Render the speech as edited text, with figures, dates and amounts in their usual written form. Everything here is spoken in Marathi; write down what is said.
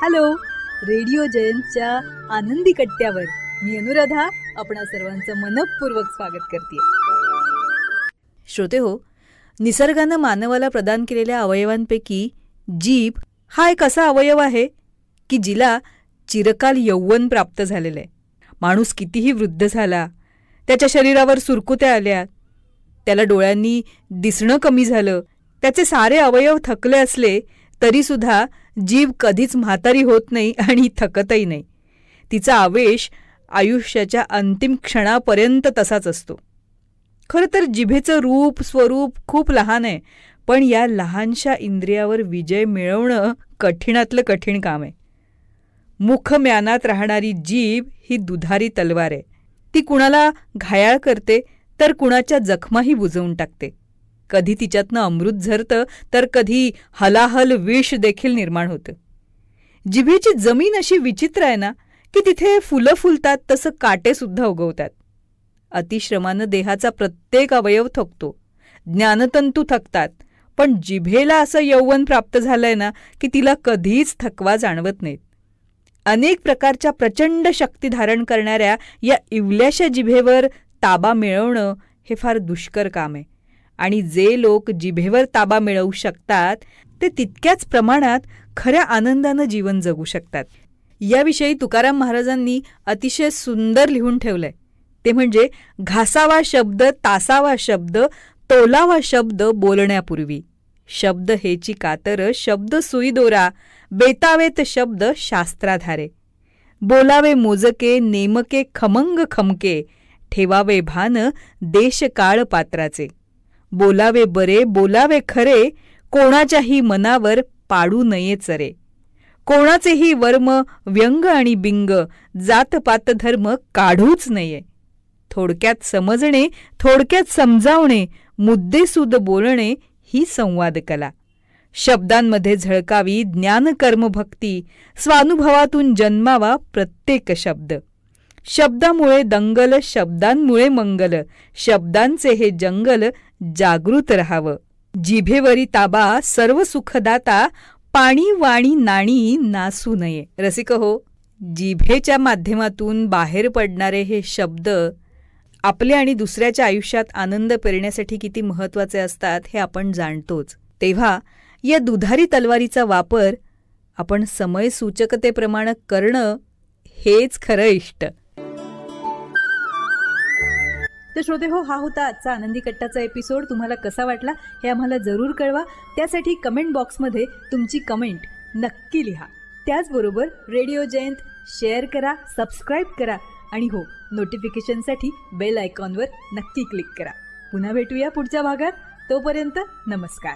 हॅलो, रेडिओ जयंतच्या आनंदी कट्ट्यावर मी अनुराधा आपणा सर्वांचं मनपूर्वक स्वागत करते. श्रोते हो, निसर्गानं मानवाला प्रदान केलेल्या अवयवांपैकी जीभ हा एक असा अवयव आहे की जिला चिरकाल यौवन प्राप्त झालेलं आहे. माणूस कितीही वृद्ध झाला, त्याच्या शरीरावर सुरकुत्या आल्या, त्याला डोळ्यांनी दिसणं कमी झालं, त्याचे सारे अवयव थकले असले तरीसुद्धा जीभ कधीच म्हातारी होत नाही आणि थकतही नाही. तिचा आवेश आयुष्याच्या अंतिम क्षणापर्यंत तसाच असतो. खरं तर जिभेचं रूप स्वरूप खूप लहान आहे, पण या लहानशा इंद्रियावर विजय मिळवणं कठीणातलं कठीण काम आहे. मुखम्यानात राहणारी जीभ ही दुधारी तलवार आहे. ती कुणाला घायाळ करते तर कुणाच्या जखमाही बुजवून टाकते. कधी तिच्यातनं अमृत झरतं तर कधी हलाहल विष देखील निर्माण होतं. जिभेची जमीन अशी विचित्र आहे ना की तिथे फुलं फुलतात तसं काटेसुद्धा उगवतात. अतिश्रमानं देहाचा प्रत्येक अवयव थकतो, ज्ञानतंतू थकतात, पण जिभेला असं यौवन प्राप्त झालंय ना की तिला कधीच थकवा जाणवत नाहीत. अनेक प्रकारच्या प्रचंड शक्ती धारण करणाऱ्या या इवल्याशा जिभेवर ताबा मिळवणं हे फार दुष्कर काम आहे. आणि जे लोक जिभेवर ताबा मिळवू शकतात ते तितक्याच प्रमाणात खऱ्या आनंदानं जीवन जगू शकतात. याविषयी तुकाराम महाराजांनी अतिशय सुंदर लिहून ठेवलंय. ते म्हणजे घासावा शब्द, तासावा शब्द, तोलावा शब्द बोलण्यापूर्वी. शब्द हेची कातर, शब्द सुई दोरा, बेतावेत शब्द शास्त्राधारे. बोलावे मोजके, नेमके खमंग खमके, ठेवावे भान देश काळ पात्राचे. बोलावे बरे, बोलावे खरे, कोणाच्याही मनावर पाडू नये चरे. कोणाचेही वर्म व्यंग आणि बिंग, जातपात धर्म काढूच नये. थोडक्यात समजणे, थोडक्यात समजावणे, मुद्देसूद बोलणे ही संवाद कला. शब्दांमध्ये झळकावी ज्ञानकर्मभक्ती, स्वानुभवातून जन्मावा प्रत्येक शब्द. शब्दामुळे दंगल, शब्दांमुळे मंगल, शब्दांचे हे जंगल जागृत राहावं. जिभेवरी ताबा सर्व सुखदाता, पाणी वाणी नाणी नासू नये. रसिक हो, जिभेच्या माध्यमातून बाहेर पडणारे हे शब्द आपले आणि दुसऱ्याच्या आयुष्यात आनंद पेरण्यासाठी किती महत्त्वाचे असतात हे आपण जाणतोच. तेव्हा या दुधारी तलवारीचा वापर आपण समयसूचकतेप्रमाणे करणं हेच खरं इष्ट. तर श्रोते हो, हा होता आजचा आनंदी कट्टाचा एपिसोड. तुम्हाला कसा वाटला हे आम्हाला जरूर कळवा. त्यासाठी कमेंट बॉक्समध्ये तुमची कमेंट नक्की लिहा. त्याचबरोबर रेडिओ जयंत शेअर करा, सबस्क्राईब करा आणि हो, नोटिफिकेशनसाठी बेल आयकॉनवर नक्की क्लिक करा. पुन्हा भेटूया पुढच्या भागात. तोपर्यंत नमस्कार.